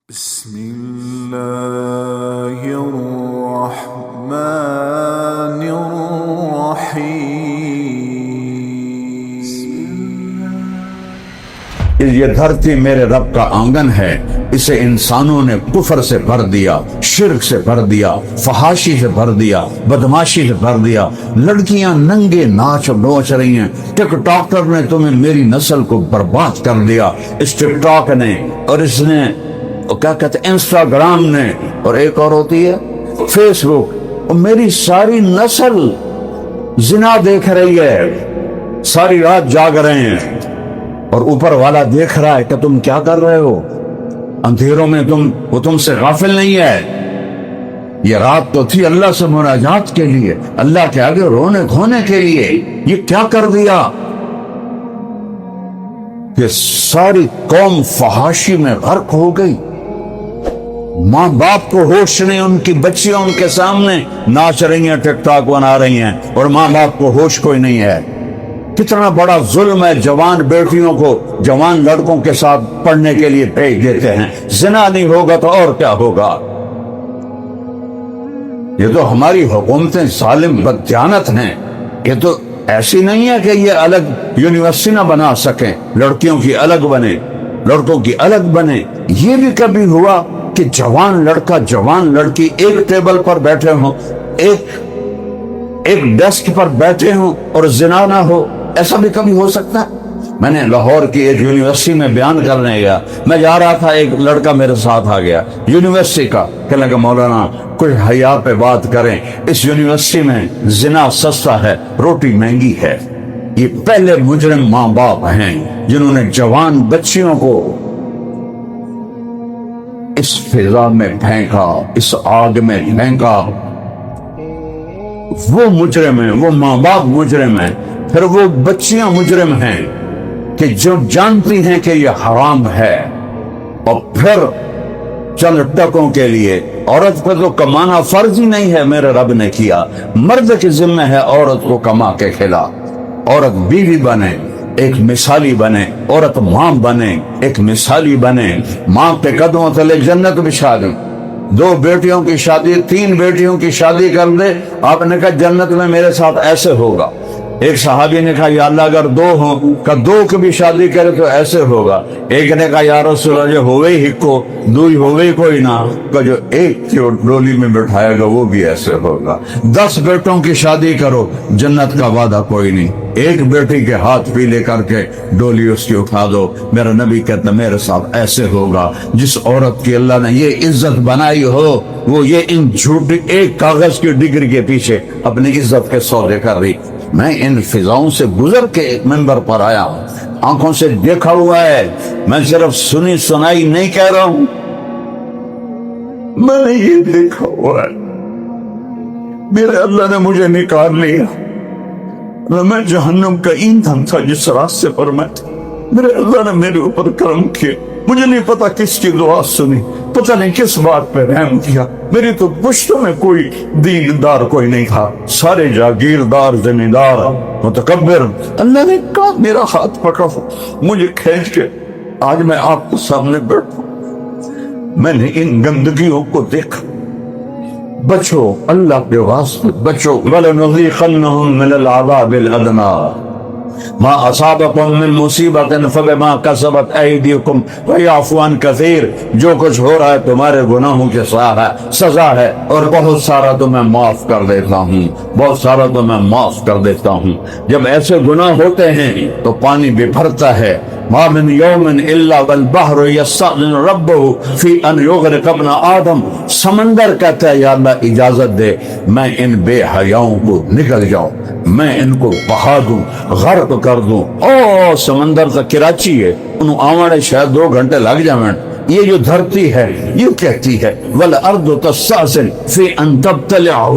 بسم الله الرحمن الرحيم یہ دھرتی میرے رب کا آنگن ہے، اسے انسانوں نے کفر سے بھر دیا، شرک سے بھر دیا، فحاشی سے بھر دیا، بدماشی سے بھر دیا، لڑکیاں ننگے ناچ نوچ رہی ہیں۔ ٹک ٹاکر نے تمہیں میری نسل کو برباد کر دیا، اس ٹک ٹاک نے اور اس نے کیا کہتے انسٹاگرام نے، اور ایک اور ہوتی ہے فیس بک، اور میری ساری نسل زنا دیکھ رہی ہے، ساری رات جاگ رہے ہیں، اور اوپر والا دیکھ رہا ہے کہ تم کیا کر رہے ہو اندھیروں میں، وہ تم سے غافل نہیں ہے۔ یہ رات تو تھی اللہ سے مناجات کے لیے، اللہ کے آگے رونے کھونے کے لیے، یہ کیا کر دیا کہ ساری قوم فحاشی میں غرق ہو گئی۔ ماں باپ کو ہوش نہیں، ان کی بچیاں ان کے سامنے ناچ رہی ہیں، ٹک ٹاک بنا رہی ہیں، اور ماں باپ کو ہوش کوئی نہیں ہے۔ کتنا بڑا ظلم ہے، جوان بیٹیوں کو جوان لڑکوں کے ساتھ پڑھنے کے لیے بھیج دیتے ہیں۔ زنا نہیں ہوگا تو اور کیا ہوگا؟ یہ تو ہماری حکومتیں ظالم بددیانت ہیں۔ یہ تو ایسی نہیں ہے کہ یہ الگ یونیورسٹی نہ بنا سکیں، لڑکیوں کی الگ بنے، لڑکوں کی الگ بنے۔ یہ بھی کبھی ہوا کہ جوان لڑکا جوان لڑکی ایک ٹیبل پر بیٹھے ہوں، ایک ڈیسک پر بیٹھے ہوں اور زنا نہ ہو؟ ایسا بھی کبھی ہو سکتا ہے؟ میں نے لاہور کی ایک یونیورسٹی میں بیان کرنے گیا، میں جا رہا تھا، ایک لڑکا میرے ساتھ آ گیا یونیورسٹی کا، کہنے لگا مولانا کوئی حیا پہ بات کریں، اس یونیورسٹی میں زنا سستا ہے، روٹی مہنگی ہے۔ یہ پہلے مجرم ماں باپ ہیں جنہوں نے جوان بچیوں کو اس فضا میں پھینکا، اس آگ میں پھینکا۔ وہ مجرم ہیں، وہ ماں باپ مجرم ہیں، پھر وہ بچیاں مجرم ہیں کہ جو جانتی ہیں کہ یہ حرام ہے، اور پھر چند ٹکوں کے لیے عورت پہ تو کمانا فرض ہی نہیں ہے، میرے رب نے کیا، مرد کے ذمہ ہے عورت کو کما کے کھلا۔ عورت بیوی بنے، ایک مثالی بنے، عورت ماں بنے، ایک مثالی بنے، ماں کے قدموں تلے جنت بچھا دیں۔ 2 بیٹیوں کی شادی، 3 بیٹیوں کی شادی کر دے، آپ نے کہا جنت میں میرے ساتھ ایسے ہوگا۔ ایک صحابی نے کہا یا اللہ اگر 2 ہوں، کہ 2 کی بھی شادی کرے تو ایسے ہوگا۔ ایک نے کہا یا رسول اللہ جو ہوئے ہی کو، 2 ہی ہوئے کوئی نہ، کہ جو ایک کی ڈولی میں بٹھائے گا وہ بھی ایسے ہوگا۔ 10 بیٹوں کی شادی کرو، جنت کا وعدہ کوئی نہیں، ایک بیٹی کے ہاتھ پیلے کر کے ڈولی اس کی اٹھا دو، میرا نبی کہتا میرے ساتھ ایسے ہوگا۔ جس عورت کی اللہ نے یہ عزت بنائی ہو، وہ یہ ان جھوٹی ایک کاغذ کی ڈگری کے پیچھے اپنی عزت کے سودے کر رہی۔ میں ان فضاؤں سے گزر کے ایک منبر پر آیا ہوں، آنکھوں سے دیکھا ہوا ہے، میں صرف سنی سنائی نہیں کہہ رہا ہوں، میں نے یہ دیکھا ہوا ہے۔ میرے اللہ نے مجھے نکال لیا، میں جہنم کا ایندھن تھا جس راستے پر میں تھا، میرے اللہ نے میرے اوپر کرم کیا، مجھے نہیں پتا کس کی دعا سنی، پتہ نہیں کس بات پہ رحم کیا۔ میری تو پشتوں میں کوئی دیندار کوئی نہیں تھا، سارے جاگیردار، زمیندار، متکبر۔ اللہ نے کہا میرا ہاتھ پکڑا، مجھے کھینچ کے آج میں آپ کو سامنے بیٹھا، میں نے ان گندگیوں کو دیکھا۔ بچو، اللہ کے واسطے بچو۔ وَلَنُذِيقَنَّهُم مِّنَ الْعَذَابِ الْأَدْنَىٰ مَا أَصَابَكُم مِّن مُّصِيبَةٍ فَبِمَا كَسَبَتْ أَيْدِيكُمْ وَيَعْفُو عَن كَثِيرٍ۔ جو کچھ ہو رہا ہے تمہارے گناہوں کی سزا ہے، اور بہت سارا تو میں معاف کر دیتا ہوں، بہت سارا تو میں معاف کر دیتا ہوں۔ جب ایسے گناہ ہوتے ہیں تو پانی بھی بھرتا ہے۔ مَا مِن يَوْمٍ إِلَّا وَالْبَحْرُ يَسْتَأْذِنُ رَبَّهُ فِي أَنْ يُغْرِقَ ابْنَ آدَمَ۔ سمندر کہتا ہے یا اللہ اجازت دے میں ان بے حیاؤں کو نکل جاؤں، میں ان کو بہا دوں، غرق کر دوں۔ او سمندر کا کراچی ہے، انہوں آوانے شاید 2 گھنٹے لگ جائیں۔ یہ جو دھرتی ہے یہ کہتی ہے وَالْأَرْضُ تَسْتَأْذِنُ فِي أَنْ تَبْتَلِعَهُ۔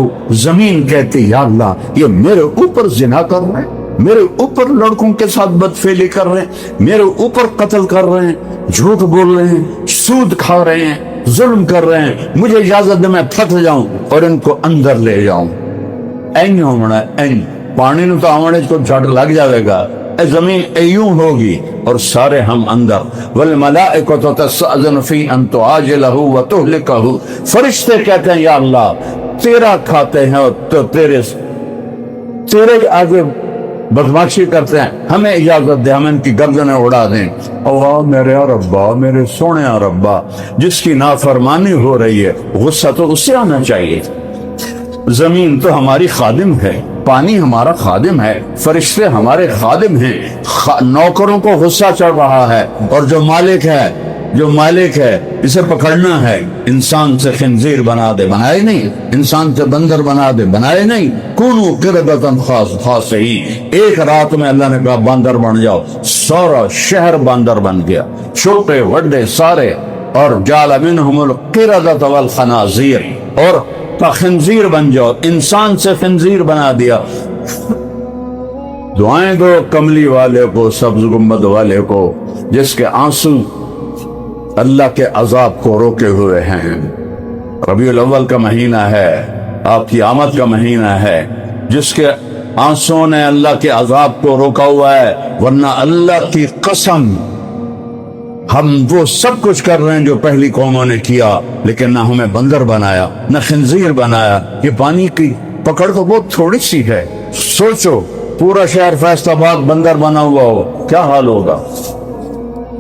زمین کہتی یا اللہ یہ میرے اوپر زنا کر رہے ہیں، میرے اوپر لڑکوں کے ساتھ بدفعلی کر رہے ہیں، میرے اوپر قتل کر رہے ہیں، جھوٹ بول رہے ہیں، سود کھا رہے ہیں، ظلم کر رہے ہیں، مجھے اجازت دے میں پھٹ جاؤں اور ان کو اندر لے جاؤں۔ این ہونا این پانی نو تو آونے کو جھٹ لگ جاوے گا، زمین ایوں ہوگی اور سارے ہم اندر. والملائکۃ تستأذن فی ان تعاجلہ وتہلکہ. فرشتے کہتے ہیں یا اللہ تیرا کھاتے ہیں اور تو تیرے آگے بدماشی کرتے ہیں، ہمیں اجازت دے، ہم ان کی گردنیں اڑا دیں. اللہ میرے ربا، میرے سونے ربا، جس کی نافرمانی ہو رہی ہے غصہ تو اس سے آنا چاہیے. زمین تو ہماری خادم ہے، پانی ہمارا خادم ہے، فرشتے ہمارے خادم ہیں. نوکروں کو غصہ چڑھ رہا ہے اور جو مالک ہے اسے پکڑنا ہے. انسان سے خنزیر بنا دے، بنائے نہیں. انسان سے بندر بنا دے، بنائے نہیں. کونوا قردۃ خاسئین. ایک رات میں اللہ نے کہا باندر بن جاؤ، سارا شہر باندر بن گیا، چھوٹے بڑے سارے. اور جعل منہم القردۃ والخنازیر، اور خنزیر بن جاؤ. انسان سے خنزیر بنا دیا. دعائیں دو کملی والے کو، سبز گنبد والے کو، جس کے آنسو اللہ کے عذاب کو روکے ہوئے ہیں. ربیع الاول کا مہینہ ہے، آپ کی آمد کا مہینہ ہے، جس کے آنسوں نے اللہ کے عذاب کو روکا ہوا ہے. ورنہ اللہ کی قسم ہم وہ سب کچھ کر رہے ہیں جو پہلی قوموں نے کیا، لیکن نہ ہمیں بندر بنایا نہ خنزیر بنایا. یہ پانی کی پکڑ تو بہت تھوڑی سی ہے. سوچو پورا شہر فیصل آباد بندر بنا ہوا ہو، کیا حال ہوگا؟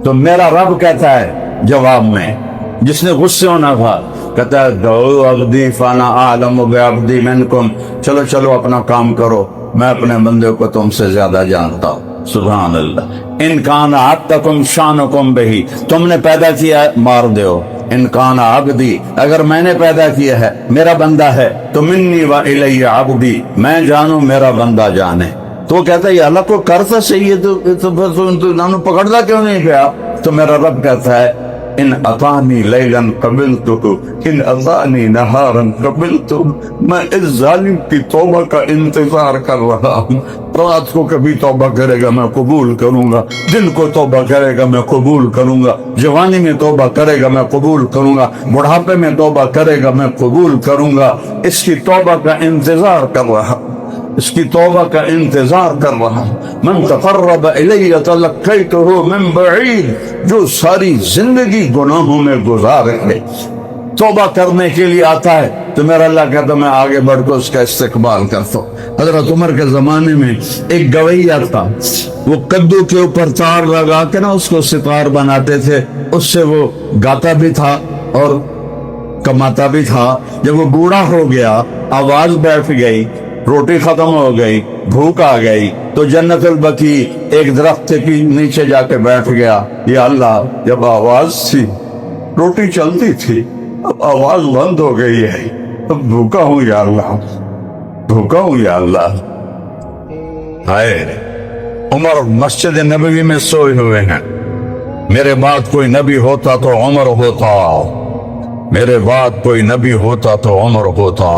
تو میرا رب کہتا ہے جواب میں، جس نے غصے ہونا تھا، کہتا ہے دعو عبدی فانا اعلم بعبدی منکم. چلو اپنا کام کرو، میں اپنے بندے کو تم سے زیادہ جانتا ہوں. سبحان اللہ. ان کان عبدکم شانکم بہی، تم نے پیدا کیا ہے مار دیو. ان کان عبدی، اگر میں نے پیدا کیا ہے، میرا بندہ ہے، تو منی و الی عبدی، میں جانوں میرا بندہ جانے. تو کہتا ہے یہ اللہ کو کرتا صحیح ہے تو پکڑتا کیوں نہیں پیا؟ تو میرا رب کہتا ہے ان اطانی لیلا قبلتو ان اطانی نہارا قبلتو. میں اس ظالم کی توبہ کا انتظار کر رہا ہوں. رات کو کبھی توبہ کرے گا میں قبول کروں گا، دن کو توبہ کرے گا میں قبول کروں گا، جوانی میں توبہ کرے گا میں قبول کروں گا، بڑھاپے میں توبہ کرے گا میں قبول کروں گا. اس کی توبہ کا انتظار کر رہا، اس کی توبہ کا انتظار کر رہا. من تقرب الی تلقیتہ من بعید، جو ساری زندگی گناہوں میں گزارے توبہ کرنے کے لیے آتا ہے تو میرا اللہ کہتا میں آگے بڑھ کر اس کا استقبال کرتا ہوں. حضرت عمر کے زمانے میں ایک گویہ تھا، وہ کدو کے اوپر تار لگا کے نا اس کو ستار بناتے تھے، اس سے وہ گاتا بھی تھا اور کماتا بھی تھا. جب وہ بوڑھا ہو گیا، آواز بیٹھ گئی، روٹی ختم ہو گئی، بھوک آ گئی، تو جنت البقیع ایک درخت کے نیچے جا کے بیٹھ گیا. یا اللہ، جب آواز تھی روٹی چلتی تھی، اب آواز بند ہو گئی ہے، اب بھوکا ہوں یا اللہ، بھوکا ہوں یا اللہ. ہائے عمر مسجد نبوی میں سوئے ہوئے ہیں. میرے بعد کوئی نبی ہوتا تو عمر ہوتا، میرے بعد کوئی نبی ہوتا تو عمر ہوتا.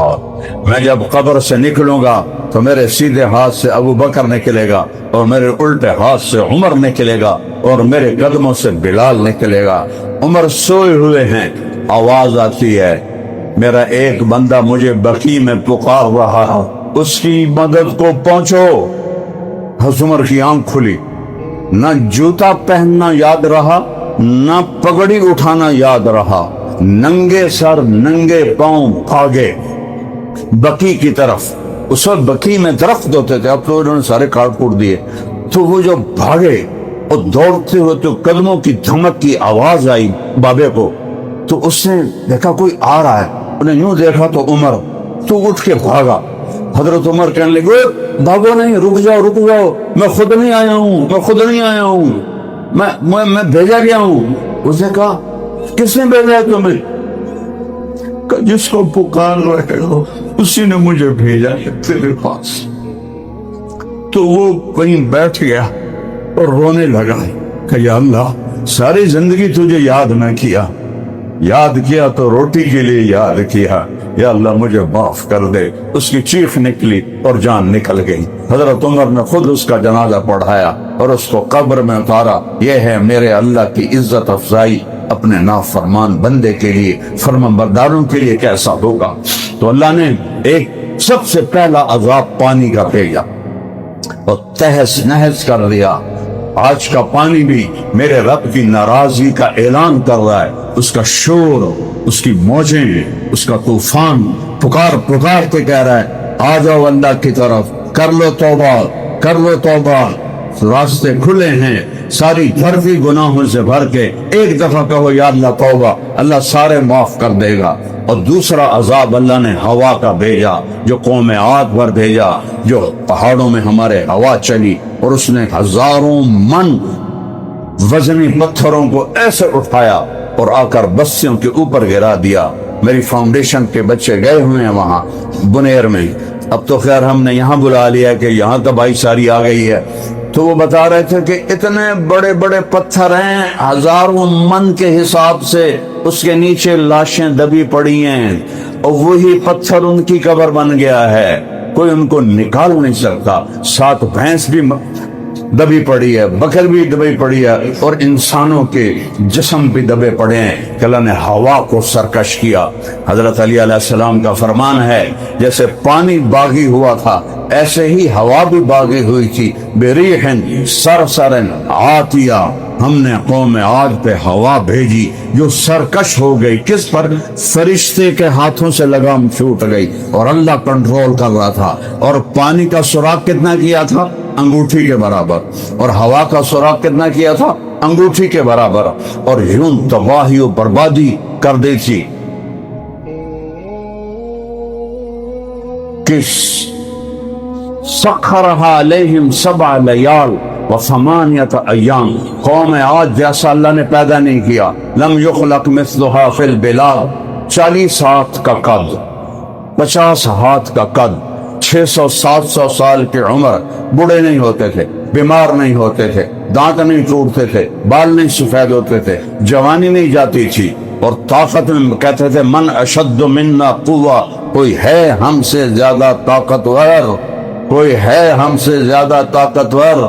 میں جب قبر سے نکلوں گا تو میرے سیدھے ہاتھ سے ابو بکر نکلے گا اور میرے الٹے ہاتھ سے عمر نکلے گا اور میرے قدموں سے بلال نکلے گا. عمر سوئے ہوئے ہیں، آواز آتی ہے میرا ایک بندہ مجھے بقیع میں پکار رہا ہے، اس کی مدد کو پہنچو. حضرت عمر کی آنکھ کھلی، نہ جوتا پہننا یاد رہا، نہ پگڑی اٹھانا یاد رہا، ننگے سر ننگے پاؤں بھاگے بقیع کی طرف. اس وقت بقیع میں درخت ہوتے تھے، اب تو انہوں نے سارے کاٹ کوٹ دیے. تو وہ جو بھاگے اور دوڑتے ہوئے تو قدموں کی دھمک کی آواز آئی بابے کو، تو اس نے دیکھا کوئی آ رہا ہے، انہیں یوں دیکھا تو عمر، تو اٹھ کے بھاگا. حضرت عمر کہنے لگے بھاگو نہیں، رک جاؤ، میں خود نہیں آیا ہوں، میں بھیجا گیا ہوں. اس نے کہا کس نے بھیجا ہے تمہیں؟ جس کو پکار رہے ہو اسی نے مجھے بھیجا ہے تیرے پاس. تو وہ کہیں بیٹھ گیا اور رونے لگا کہ یا اللہ، ساری زندگی تجھے یاد نہ کیا، یاد کیا تو روٹی کے لیے یاد کیا، یا اللہ مجھے معاف کر دے. اس کی چیخ نکلی اور جان نکل گئی. حضرت عمر نے خود اس کا جنازہ پڑھایا اور اس کو قبر میں اتارا. یہ ہے میرے اللہ کی عزت افزائی اپنے نافرمان بندے کے لیے، فرمانبرداروں کے لیے کیسا ہوگا. تو اللہ نے ایک سب سے پہلا عذاب پانی کا بھیجا. اور تہس نہس کر دیا۔ آج کا پانی بھی میرے رب کی ناراضگی کا اعلان کر رہا ہے، اس کا شور، اس کی موجیں، اس کا طوفان پکار پکار کے کہہ رہا ہے آ جاؤ اللہ کی طرف، کر لو توبہ، کر لو توبہ، راستے کھلے ہیں، ساری دھرتی گناہوں سے بھر کے ایک دفعہ کہو یا اللہ توبہ، اللہ سارے معاف کر دے گا۔ اور دوسرا عذاب اللہ نے ہوا کا بھیجا، جو قوم عاد پر بھیجا، جو پہاڑوں میں ہمارے ہوا چلی اور اس نے ہزاروں من وزنی پتھروں کو ایسے اٹھایا اور آ کر بستیوں کے اوپر گرا دیا۔ میری فاؤنڈیشن کے بچے گئے ہوئے ہیں وہاں بنیر میں، اب تو خیر ہم نے یہاں بلا لیا کہ یہاں کا بھائی ساری آ گئی ہے، تو وہ بتا رہے تھے کہ اتنے بڑے بڑے پتھر ہیں، ہزاروں من کے حساب سے، اس کے نیچے لاشیں دبی پڑی ہیں، اور وہی پتھر ان کی قبر بن گیا ہے، کوئی ان کو نکال نہیں سکتا۔ 7 بھینس بھی دبی پڑی ہے، بکر بھی دبی پڑی ہے، اور انسانوں کے جسم بھی دبے پڑے ہیں کہ اللہ نے ہوا کو سرکش کیا۔ حضرت علی علیہ السلام کا فرمان ہے جیسے پانی باغی ہوا تھا ایسے ہی ہوا بھی باغی ہوئی تھی، بریح صرصر عاتیہ، ہم نے قوم عاد پہ ہوا بھیجی جو سرکش ہو گئی، کس پر؟ فرشتے کے ہاتھوں سے لگام چھوٹ گئی، اور اللہ کنٹرول کر رہا تھا۔ اور پانی کا سوراخ کتنا کیا تھا؟ انگوٹھی کے برابر، اور ہوا کا سوراخ کتنا کیا تھا؟ انگوٹھی کے برابر، اور یوں تباہی و بربادی کر دی تھی۔ کس سخرها علیہم 7 لیال و8 ایام، قوم عاد جیسا اللہ نے پیدا نہیں کیا، لم یخلق مثلها فی البلاد، 40 ہاتھ کا قد، 50 ہاتھ کا قد، 600-700 سال کی عمر، بوڑھے نہیں ہوتے تھے، بیمار نہیں ہوتے تھے، دانت نہیں ٹوٹتے تھے، بال نہیں سفید ہوتے تھے، جوانی نہیں جاتی تھی، اور طاقت میں کہتے تھے من اشد منا قوہ، کوئی ہے ہم سے زیادہ طاقتور، کوئی ہے ہم سے زیادہ طاقتور۔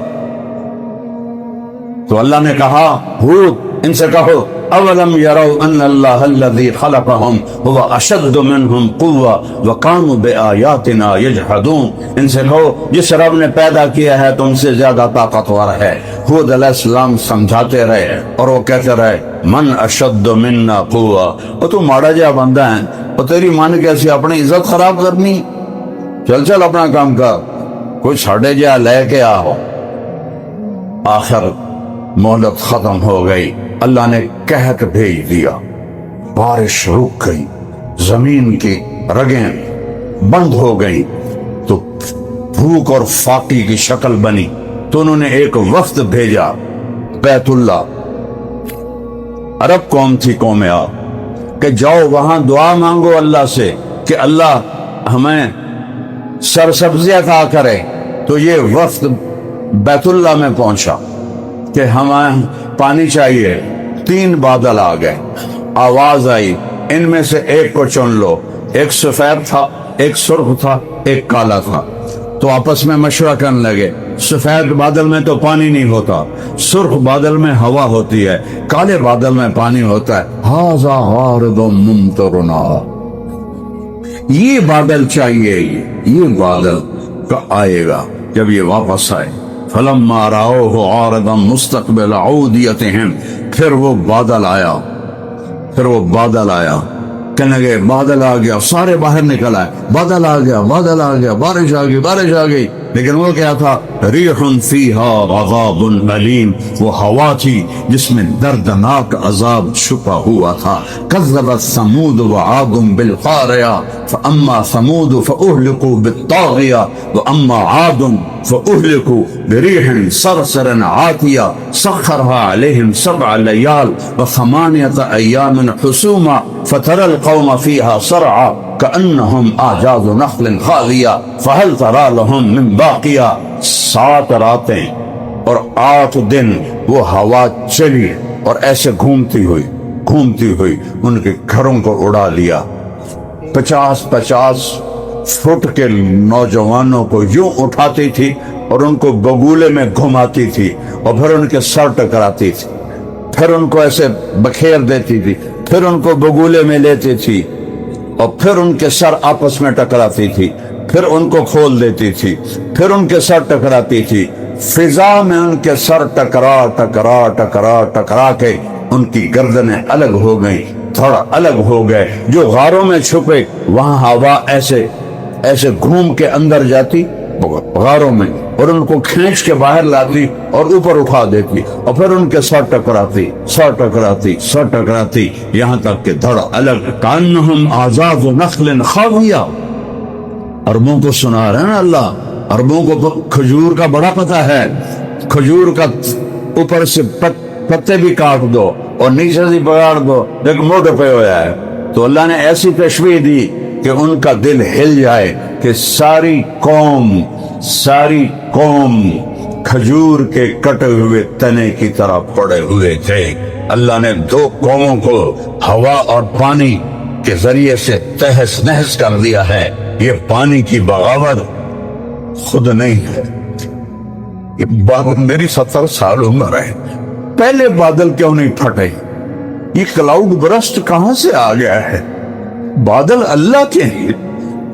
تو اللہ نے کہا ہود ان سے کہو اولم یروا ان اللہ الذی خلقهم هو اشد منهم قوة وكانوا بآیاتنا یجحدون، ان سے کہو جس رب نے پیدا کیا ہے تم سے زیادہ طاقتور ہے۔ ہود علیہ السلام سمجھاتے رہے اور وہ کہتے رہے من اشد منا قوة، اور تو ماڑا جا بندہ ہے، اور تیری من کیسی اپنی عزت خراب کرنی، چل چل اپنا کام کر، کوئی ساڑھے جا لے کے آؤ۔ آخر مہلت ختم ہو گئی، اللہ نے قحط بھیج دیا، بارش رک گئی، زمین کی رگیں بند ہو گئی، تو بھوک اور فاقی کی شکل بنی، تو انہوں نے ایک وفد بھیجا بیت اللہ، عرب قوم تھی قوم عاد، کہ جاؤ وہاں دعا مانگو اللہ سے کہ اللہ ہمیں سرسبزی عطا کرے۔ تو یہ وفد بیت اللہ میں پہنچا کہ ہمیں پانی چاہیے، 3 بادل آ گئے، آواز آئی ان میں سے ایک کو چن لو، ایک سفید تھا، ایک سرخ تھا، ایک کالا تھا۔ تو آپس میں مشورہ کرنے لگے، سفید بادل میں تو پانی نہیں ہوتا، سرخ بادل میں ہوا ہوتی ہے، کالے بادل میں پانی ہوتا ہے، ھذا عارض ممطرنا، یہ بادل چاہیے، یہ بادل کا آئے گا۔ جب یہ واپس آئے فلما رأوه عارضا مستقبل اودیتہم، پھر وہ بادل آیا، کہنے لگے بادل آ گیا، سارے باہر نکل آئے، بادل آ گیا، بارش آ گئی، لیکن وہ کیا تھا؟ ریح فیہا عذاب علیم، وہ ہوا تھی جس میں دردناک عذاب چھپا ہوا تھا۔ کذبت ثمود وعاد بالقاریہ فاما ثمود فاہلکوا بالطاغیہ واما عاد فاہلکوا بریح صرصر عاتیہ سخرها علیہم 7 لیال و8 ایام حسوما فترى القوم فيها صرعا كأنهم أعجاز نخل خاوية فهل ترى لهم من باقية۔ 7 راتیں اور 8 دن وہ ہوا چلی اور ایسے گھومتی ہوئی ان کے گھروں کو اڑا لیا۔ 50 فٹ کے نوجوانوں کو یوں اٹھاتی تھی اور ان کو بگولے میں گھماتی تھی، اور پھر ان کے سر ٹکراتی تھی، پھر ان کو ایسے بکھیر دیتی تھی، پھر ان کو بگولے میں لیتی تھی، اور پھر ان کے سر آپس میں ٹکراتی تھی، پھر ان کو کھول دیتی تھی، پھر ان کے سر ٹکراتی تھی، فضا میں ان کے سر ٹکرا ٹکرا ٹکرا ٹکرا کے ان کی گردنیں الگ ہو گئیں، تھوڑا الگ ہو گئے۔ جو غاروں میں چھپے وہاں ہوا ایسے ایسے گھوم کے اندر جاتی غاروں میں اور ان کو کھینچ کے باہر لاتی اور اوپر اٹھا دیتی، اور پھر ان کے سر ٹکراتی سر ٹکراتی سر ٹکراتی یہاں تک کہ دھڑ الگ۔ کانہم اعزاز نخل خاویہ، عربوں کو سنا رہے ہیں نا اللہ، عربوں کو کھجور کا بڑا پتہ ہے، کھجور کا اوپر سے پتے بھی کاٹ دو اور نیچے سے بگاڑ دو لیکن موٹے پہ ہو جائے، تو اللہ نے ایسی تشبیہ دی کہ ان کا دل ہل جائے کہ ساری قوم کھجور کے کٹے ہوئے تنے کی طرح پڑے ہوئے تھے۔ اللہ نے دو قوموں کو ہوا اور پانی کے ذریعے سے تہس نہس کر دیا ہے۔ یہ پانی کی بغاوت خود نہیں ہے، یہ بادل، میری 70 سال عمر ہے، پہلے بادل کیوں نہیں پھٹے؟ یہ کلاؤڈ برسٹ کہاں سے آ گیا ہے؟ بادل اللہ کے ہیں۔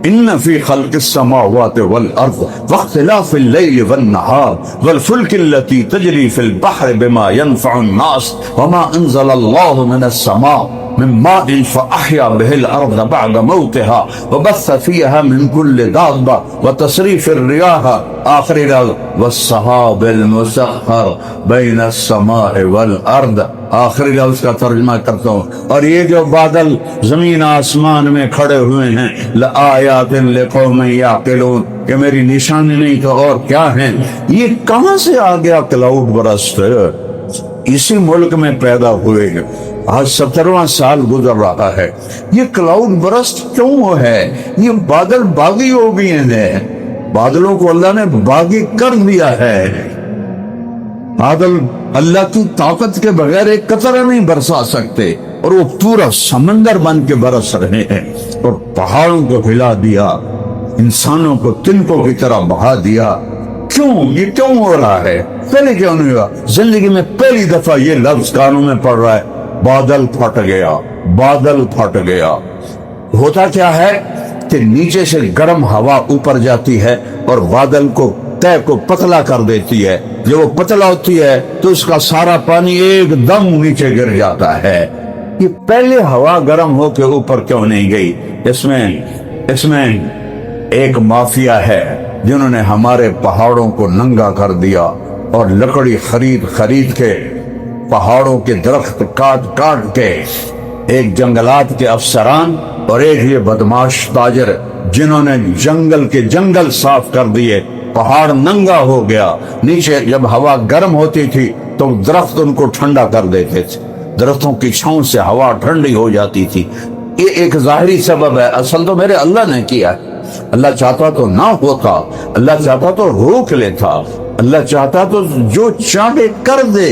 ان فی خلق السماوات والارض واختلاف اللیل والنہار والفلک التي تجری فی البحر بما ينفع الناس وما انزل اللہ من السماء من ماء فأحیا به الارض بعد موتها وبث فيها من كل دابة وتصریف الرياح آخری راز والسحاب المسخر بین السماء والارض آخری لفظ کا ترجمہ کرتا ہوں۔ اور یہ جو بادل زمین آسمان میں کھڑے ہوئے ہیں لآیات لقوم یعقلون، کہ میری نشانی نہیں تو اور کیا ہیں؟ یہ کہاں سے آ گیا کلاؤڈ برسٹ؟ اسی ملک میں پیدا ہوئے ہیں، آج 17واں سال گزر رہا ہے۔ یہ کلاؤڈ برسٹ کیوں ہے؟ یہ بادل باغی ہو گئے ہیں، بادلوں کو اللہ نے باغی کر دیا ہے۔ بادل اللہ کی طاقت کے بغیر ایک قطرہ نہیں برسا سکتے، اور وہ پورا سمندر بن کے برس رہے ہیں، اور پہاڑوں کو ہلا دیا، انسانوں کو تنکوں کی طرح بہا دیا۔ کیوں؟ یہ کیوں ہو رہا ہے؟ پہلے کیوں نہیں ہوا؟ زندگی میں پہلی دفعہ یہ لفظ کانوں میں پڑ رہا ہے، بادل پھٹ گیا، بادل پھٹ گیا۔ ہوتا کیا ہے کہ نیچے سے گرم ہوا اوپر جاتی ہے اور بادل کو طے کو پتلا کر دیتی ہے، جب وہ پتلا ہوتی ہے تو اس کا سارا پانی ایک دم نیچے گر جاتا ہے۔ یہ پہلے ہوا گرم ہو کے اوپر کیوں نہیں گئی؟ اس میں ایک مافیا ہے جنہوں نے ہمارے پہاڑوں کو ننگا کر دیا اور لکڑی خرید کے پہاڑوں کے درخت کاٹ کے، ایک جنگلات کے افسران اور ایک یہ بدماش تاجر جنہوں نے جنگل کے جنگل صاف کر دیے، پہاڑ ننگا ہو گیا۔ نیچے جب ہوا گرم ہوتی تھی تو درخت ان کو ٹھنڈا کر دیتے تھے، درختوں کی چھاؤں سے ہوا ٹھنڈی ہو جاتی تھی۔ یہ ایک ظاہری سبب ہے، اصل تو میرے اللہ نے کیا ہے۔ اللہ چاہتا تو نہ ہوتا، اللہ چاہتا تو روک لیتا، اللہ چاہتا تو جو چاہے کر دے،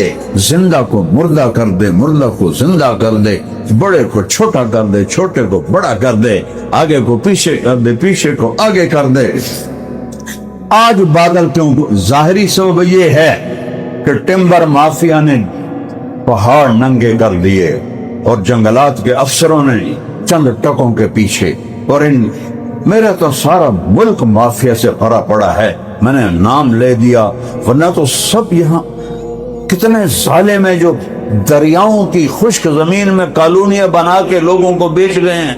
زندہ کو مردہ کر دے، مردہ کو زندہ کر دے، بڑے کو چھوٹا کر دے، چھوٹے کو بڑا کر دے، آگے کو پیچھے کر دے، پیچھے کو آگے کر دے۔ آج بادل کیوں؟ ظاہری سبب یہ ہے کہ ٹمبر مافیا نے پہاڑ ننگے کر دیے اور جنگلات کے افسروں نے چند ٹکوں کے پیچھے، اور میرا تو سارا ملک مافیا سے بھرا پڑا ہے، میں نے نام لے دیا، ورنہ تو سب یہاں کتنے ظالم ہیں جو دریاؤں کی خشک زمین میں کالونیاں بنا کے لوگوں کو بیچ گئے ہیں۔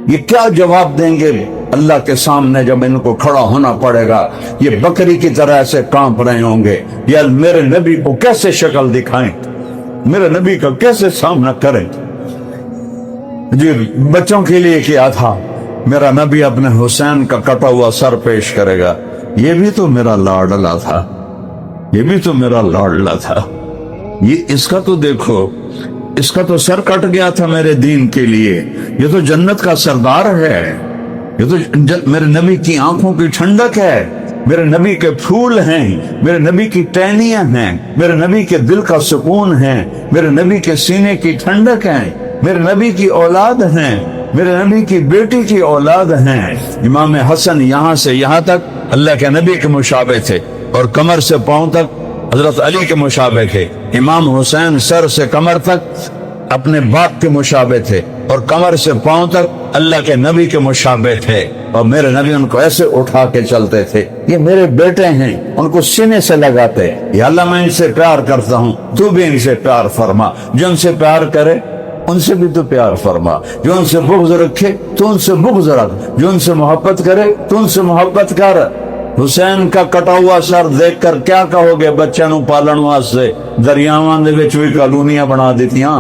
یہ کیا جواب دیں گے اللہ کے سامنے جب ان کو کھڑا ہونا پڑے گا؟ یہ بکری کی طرح ایسے کانپ رہے ہوں گے، یا میرے نبی کو کیسے شکل دکھائیں، میرے نبی کا کیسے سامنا کریں؟ جی بچوں کے لیے کیا تھا، میرا نبی اپنے حسین کا کٹا ہوا سر پیش کرے گا، یہ بھی تو میرا لاڈلا تھا، یہ بھی تو میرا لاڈلا تھا، یہ اس کا تو دیکھو، اس کا تو سر کٹ گیا تھا میرے دین کے لیے، یہ تو جنت کا سردار ہے، یہ تو میرے نبی کی آنکھوں کی ٹھنڈک ہے، میرے نبی کے پھول ہیں، میرے نبی کی ٹہنیاں ہیں، میرے نبی کے دل کا سکون ہے، میرے نبی کے سینے کی ٹھنڈک ہے، میرے نبی کی اولاد ہیں، میرے نبی کی بیٹی کی اولاد ہیں۔ امام حسن یہاں سے یہاں تک اللہ کے نبی کے مشابہ تھے، اور کمر سے پاؤں تک حضرت علی کے مشابہ تھے۔ امام حسین سر سے کمر تک اپنے باپ کے مشابہ تھے، اور کمر سے پاؤں تک اللہ کے نبی کے مشابہ تھے، اور میرے نبی ان کو ایسے اٹھا کے چلتے تھے، یہ میرے بیٹے ہیں، ان کو سینے سے لگاتے، یا اللہ میں ان سے پیار کرتا ہوں، تو بھی ان سے پیار فرما، جو ان سے پیار کرے ان سے بھی تو پیار فرما، جو ان سے بغض رکھے تو ان سے بغض رکھ، جو ان سے محبت کرے تو ان سے محبت کر۔ حسین کا کٹا ہوا سر دیکھ کر کیا کہو گے بچوں نو پالن واسطے؟ دریاواں دے وچ بھی کالونیاں بنا دیتیاں۔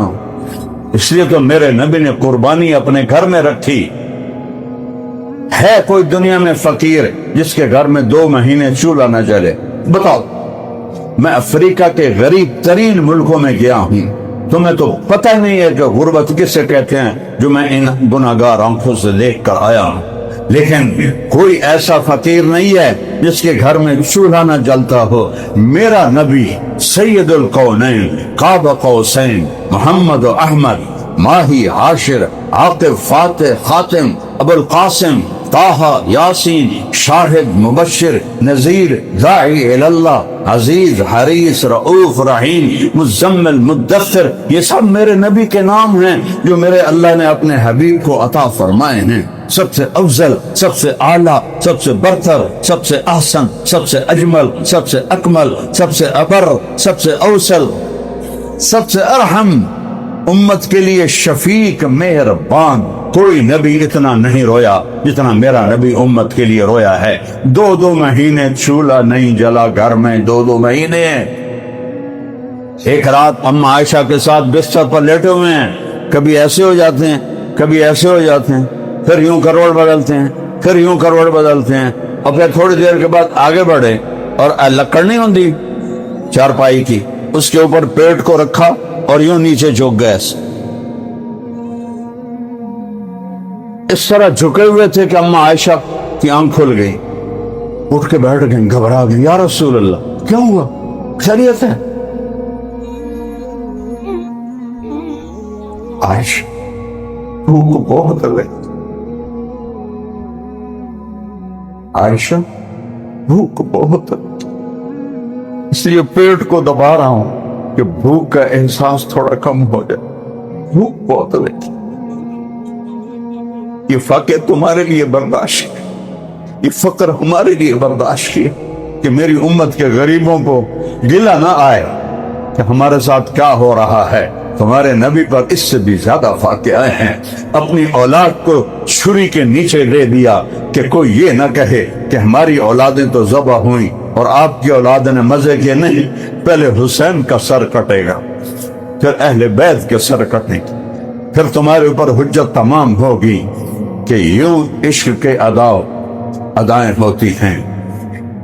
اس لیے تو میرے نبی نے قربانی اپنے گھر میں رکھی۔ ہے کوئی دنیا میں فقیر جس کے گھر میں 2 مہینے چولہا نہ جلے؟ بتاؤ۔ میں افریقہ کے غریب ترین ملکوں میں گیا ہوں، تمہیں تو پتہ نہیں ہے کہ غربت کسے کہتے ہیں، جو میں ان گناہگار آنکھوں سے دیکھ کر آیا ہوں۔ لیکن کوئی ایسا فقیر نہیں ہے جس کے گھر میں چولہا نہ جلتا ہو۔ میرا نبی سید القونین، قاب قوسین، محمد و احمد، ماہی، عاشر، عاقب، فاتح، خاتم، ابو القاسم، طٰہٰ، یاسین، شاہد، مبشر، نذیر، داعی اللہ، عزیز، حریص، رؤوف، رحیم، مزمل، مدثر، یہ سب میرے نبی کے نام ہیں جو میرے اللہ نے اپنے حبیب کو عطا فرمائے ہیں۔ سب سے افضل، سب سے اعلیٰ، سب سے برتر، سب سے احسن، سب سے اجمل، سب سے اکمل، سب سے ابر، سب سے اوصل، سب سے ارحم، امت کے لیے شفیق، مہربان۔ کوئی نبی اتنا نہیں رویا جتنا میرا نبی امت کے لیے رویا ہے۔ 2 مہینے چولہا نہیں جلا گھر میں، 2 مہینے۔ ایک رات اما عائشہ کے ساتھ بستر پر لیٹے ہوئے ہیں، کبھی ایسے ہو جاتے ہیں، کبھی ایسے ہو جاتے ہیں، پھر یوں کروڑ بدلتے ہیں، پھر یوں کروڑ بدلتے ہیں، اور پھر تھوڑی دیر کے بعد آگے بڑھے، اور لکڑ نہیں ہوتی چارپائی کی، اس کے اوپر پیٹ کو رکھا اور یوں نیچے جھک گئے، اس طرح جھکے ہوئے تھے کہ اما عائشہ کی آنکھ کھل گئی، اٹھ کے بیٹھ گئے، گھبرا گئے، یا رسول اللہ کیا ہوا، خیریت ہے؟ عائشہ بھوک بہت لگی، عائشہ بھوک بہت لگی، اس لیے پیٹ کو دبا رہا ہوں کہ بھوک کا احساس تھوڑا کم ہو جائے، بھوک بہت لگی۔ یہ فقر تمہارے لیے برداشت ہے، یہ فقر ہمارے لیے برداشت ہے کہ میری امت کے غریبوں کو گلہ نہ آئے کہ ہمارے ساتھ کیا ہو رہا ہے۔ تمہارے نبی پر اس سے بھی زیادہ واقعہ ہیں، اپنی اولاد کو چھری کے نیچے لے دیا کہ کوئی یہ نہ کہے کہ ہماری اولادیں تو ذبح ہوئیں اور آپ کی اولاد نے مزے کے نہیں، پہلے حسین کا سر کٹے گا، پھر اہل بیت کے سر کٹیں گے، پھر تمہارے اوپر حجت تمام ہوگی کہ یوں عشق کے ادائیں ہوتی ہیں۔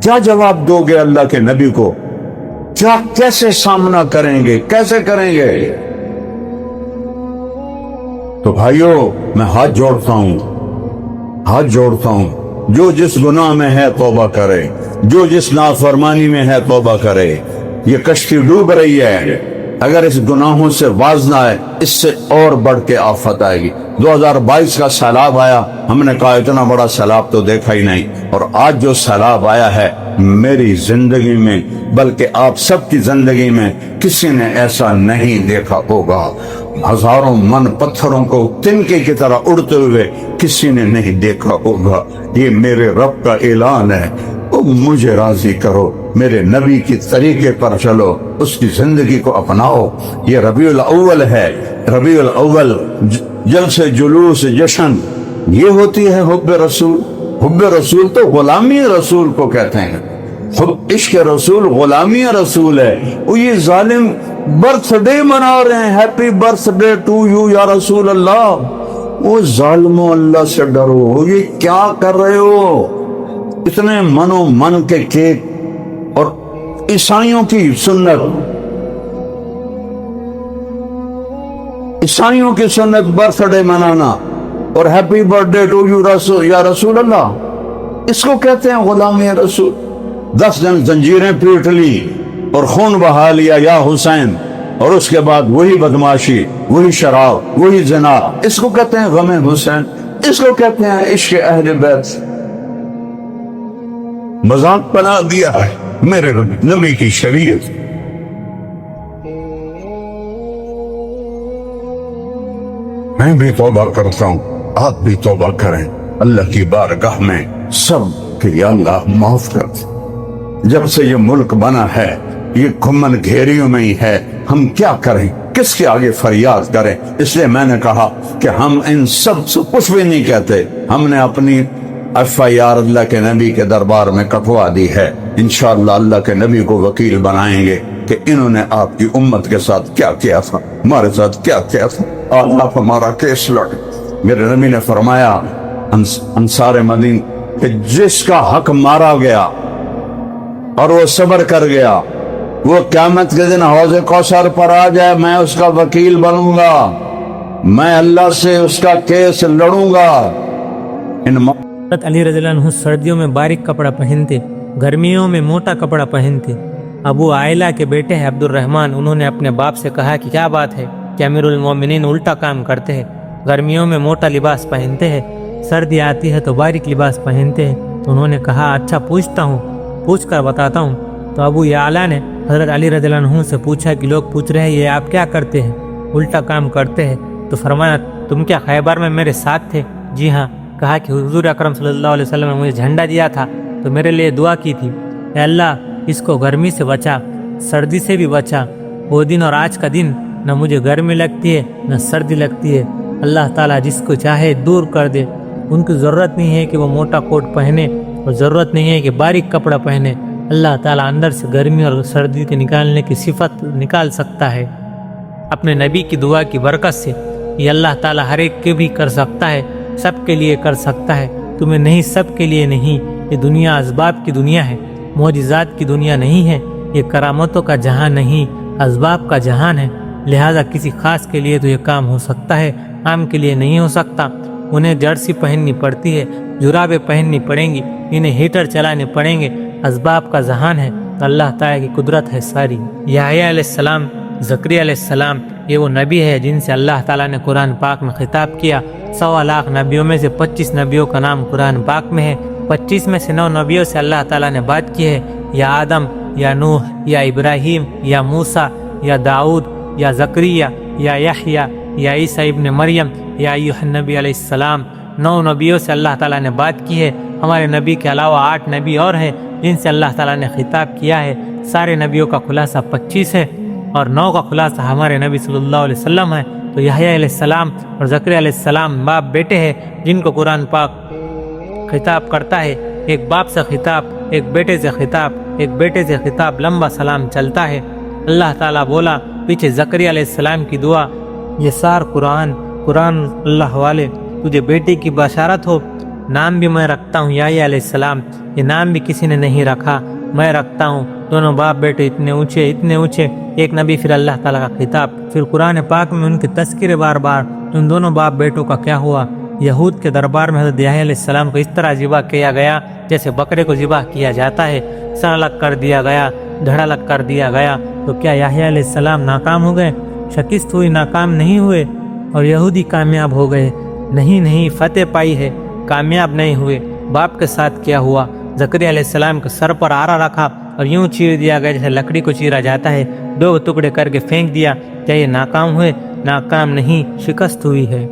کیا جواب دو گے اللہ کے نبی کو؟ کیا کیسے سامنا کریں گے، کیسے کریں گے؟ تو بھائیو میں ہاتھ جوڑتا ہوں، جو جس گناہ میں ہے توبہ کرے، جو جس نافرمانی میں ہے توبہ کرے۔ یہ کشتی ڈوب رہی ہے، اگر اس گناہوں سے باز نہ آئے اس سے اور بڑھ کے آفت آئے گی۔ 2022 کا سیلاب آیا، ہم نے کہا اتنا بڑا سیلاب تو دیکھا ہی نہیں، اور آج جو سیلاب آیا ہے میری زندگی میں، بلکہ آپ سب کی زندگی میں کسی نے ایسا نہیں دیکھا ہوگا۔ ہزاروں من پتھروں کو تنکے کی طرح اڑتے ہوئے کسی نے نہیں دیکھا ہوگا۔ یہ میرے رب کا اعلان ہے، مجھے راضی کرو، میرے نبی کی طریقے پر چلو، اس کی زندگی کو اپناؤ۔ یہ ربیع الاول ہے، ربیع الاول جلسے جلوس جشن، یہ ہوتی ہے حب رسول۔ حب رسول تو غلامی رسول کو کہتے ہیں، عشق رسول غلامی رسول ہے۔ وہ یہ ظالم برتھ ڈے منا رہے ہیں، happy birthday to you یا رسول اللہ۔ وہ ظالموں اللہ سے ڈرو، یہ کیا کر رہے ہو؟ اتنے منو من کے کیک، اور عیسائیوں کی سنت برتھ ڈے منانا اور happy birthday to you یا رسول اللہ، اس کو کہتے ہیں غلامی رسول۔ 10 دن زنجیریں پیٹ لی اور خون بہا لیا یا حسین، اور اس کے بعد وہی بدماشی، وہی شراب، وہی زنا، اس کو کہتے ہیں غم حسین، اس کو کہتے ہیں عشق اہل بیت۔ مذاق بنا دیا ہے میرے نبی کی شریعت۔ میں بھی توبہ کرتا ہوں، آپ بھی توبہ کریں اللہ کی بارگاہ میں سب کہ یا اللہ معاف کر دے۔ جب سے یہ ملک بنا ہے یہ گھمن گھیریوں میں ہی ہے، ہم کیا کریں، کس کے آگے فریاد کریں؟ اس لیے میں نے کہا کہ ہم ان سب سے کچھ بھی نہیں کہتے، ہم نے اپنی FIR اللہ کے نبی کے دربار میں کٹوا دی ہے، انشاءاللہ اللہ کے نبی کو وکیل بنائیں گے کہ انہوں نے آپ کی امت کے ساتھ کیا کیا تھا، ہمارے ساتھ کیا کیا تھا، آپ ہمارا کیس لڑ۔ میرے نبی نے فرمایا انصار مدین کہ جس کا حق مارا گیا اور وہ صبر کر گیا، وہ قیامت کے دن حوض کوثر پر آ جائے، میں اس کا وکیل بنوں گا، میں اللہ سے اس کا کیس لڑوں گا۔ حضرت علی رضی اللہ عنہ سردیوں میں باریک کپڑا پہنتے، گرمیوں میں موٹا کپڑا پہنتے۔ ابو عائلہ کے بیٹے ہیں عبد الرحمن، انہوں نے اپنے باپ سے کہا کہ کیا بات ہے کہ امیر المومنین الٹا کام کرتے ہیں، گرمیوں میں موٹا لباس پہنتے ہیں، سردی آتی ہے تو باریک لباس پہنتے ہیں۔ تو انہوں نے کہا اچھا پوچھتا ہوں، پوچھ کر بتاتا ہوں۔ تو ابو اعلیٰ نے حضرت علی رضی اللہ عنہ سے پوچھا کہ لوگ پوچھ رہے ہیں یہ آپ کیا کرتے ہیں، الٹا کام کرتے ہیں؟ تو فرمایا تم کیا خیبر میں میرے ساتھ تھے؟ جی ہاں۔ کہا کہ حضور اکرم صلی اللہ علیہ وسلم نے مجھے جھنڈا دیا تھا تو میرے لیے دعا کی تھی، اے اللہ اس کو گرمی سے بچا، سردی سے بھی بچا۔ وہ دن اور آج کا دن نہ مجھے گرمی لگتی ہے نہ سردی لگتی ہے، اللہ تعالیٰ جس کو چاہے دور کر دے۔ ان کی ضرورت نہیں ہے کہ وہ موٹا کوٹ پہنے اور ضرورت نہیں ہے کہ باریک کپڑا پہنے، اللہ تعالیٰ اندر سے گرمی اور سردی کے نکالنے کی صفت نکال سکتا ہے اپنے نبی کی دعا کی برکت سے۔ یہ اللہ تعالیٰ ہر ایک کے بھی کر سکتا ہے، سب کے لیے کر سکتا ہے، تمہیں نہیں، سب کے لیے نہیں۔ یہ دنیا اسباب کی دنیا ہے، معجزات کی دنیا نہیں ہے، یہ کرامتوں کا جہان نہیں، اسباب کا جہان ہے۔ لہٰذا کسی خاص کے لیے تو یہ کام ہو سکتا ہے، عام کے لیے نہیں ہو سکتا۔ انہیں جرسی پہننی پڑتی ہے، جرابیں پہننی پڑیں گی، انہیں ہیٹر چلانے پڑیں گے، اسباب کا ذہان ہے، تو اللہ تعالیٰ کی قدرت ہے ساری۔ یحییٰ علیہ السلام، زکریا علیہ السلام، یہ وہ نبی ہے جن سے اللہ تعالیٰ نے قرآن پاک میں خطاب کیا۔ 1.25 لاکھ نبیوں میں سے 25 نبیوں کا نام قرآن پاک میں ہے، 25 میں سے 9 نبیوں سے اللہ تعالیٰ نے بات کی ہے، یا آدم، یا نوح، یا ابراہیم، یا موسیٰ، یا داؤد، یا زکریا، یا یحییٰ، یا عیسیٰ ابن مریم، یا ایوہ النبی علیہ السلام۔ 9 نبیوں سے اللہ تعالیٰ نے بات کی ہے۔ ہمارے نبی کے علاوہ 8 نبی اور ہیں جن سے اللہ تعالیٰ نے خطاب کیا ہے۔ سارے نبیوں کا خلاصہ 25 ہے اور 9 کا خلاصہ ہمارے نبی صلی اللہ علیہ وسلم ہے۔ تو یحییٰ علیہ السلام اور زکریا علیہ السلام باپ بیٹے ہیں جن کو قرآن پاک خطاب کرتا ہے۔ ایک باپ سے خطاب، ایک بیٹے سے خطاب، ایک بیٹے سے خطاب، لمبا سلام چلتا ہے۔ اللہ تعالیٰ بولا پیچھے زکریا علیہ السلام کی دعا، یہ سار قرآن اللہ والے، تجھے بیٹے کی بشارت ہو، نام بھی میں رکھتا ہوں یحییٰ علیہ السلام، یہ نام بھی کسی نے نہیں رکھا، میں رکھتا ہوں۔ دونوں باپ بیٹے اتنے اونچے، ایک نبی پھر اللہ تعالیٰ کا خطاب، پھر قرآن پاک میں ان کے تذکرے بار بار۔ ان دونوں باپ بیٹوں کا کیا ہوا؟ یہود کے دربار میں حضرت یحییٰ علیہ السلام کو اس طرح ذبح کیا گیا جیسے بکرے کو ذبح کیا جاتا ہے، سر الگ کر دیا گیا، دھڑ الگ کر دیا گیا۔ تو کیا یحییٰ علیہ السلام ناکام ہو گئے؟ شکست ہوئی، ناکام نہیں ہوئے، اور یہودی کامیاب ہو گئے؟ نہیں، فتح پائی ہے، کامیاب نہیں ہوئے۔ باپ کے ساتھ کیا ہوا؟ زکریا علیہ السلام کے سر پر آرا رکھا اور یوں چیر دیا گیا جیسے لکڑی کو چیرا جاتا ہے، 2 ٹکڑے کر کے پھینک دیا۔ کیا یہ ناکام ہوئے؟ ناکام نہیں، شکست ہوئی ہے۔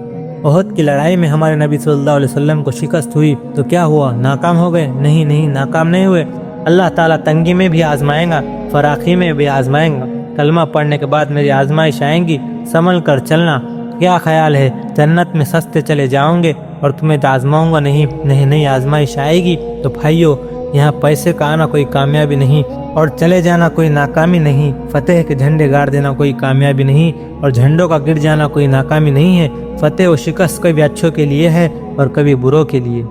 احد کی لڑائی میں ہمارے نبی صلی اللہ علیہ وسلم کو شکست ہوئی تو کیا ہوا؟ ناکام ہو گئے؟ نہیں، ناکام نہیں ہوئے۔ اللہ تعالیٰ تنگی میں بھی آزمائیں گا، فراخی میں بھی آزمائیں گا۔ کلمہ پڑھنے کے بعد میری آزمائش آئیں گی، سنبھل کر چلنا۔ کیا خیال ہے جنت میں سستے چلے جاؤں گے اور تمہیں تو آزماؤں گا؟ نہیں، آزمائش آئے گی۔ تو بھائیو، یہاں پیسے کا آنا کوئی کامیابی نہیں اور چلے جانا کوئی ناکامی نہیں، فتح کے جھنڈے گاڑ دینا کوئی کامیابی نہیں اور جھنڈوں کا گر جانا کوئی ناکامی نہیں ہے۔ فتح و شکست کبھی اچھوں کے لیے ہے اور کبھی بروں کے لیے۔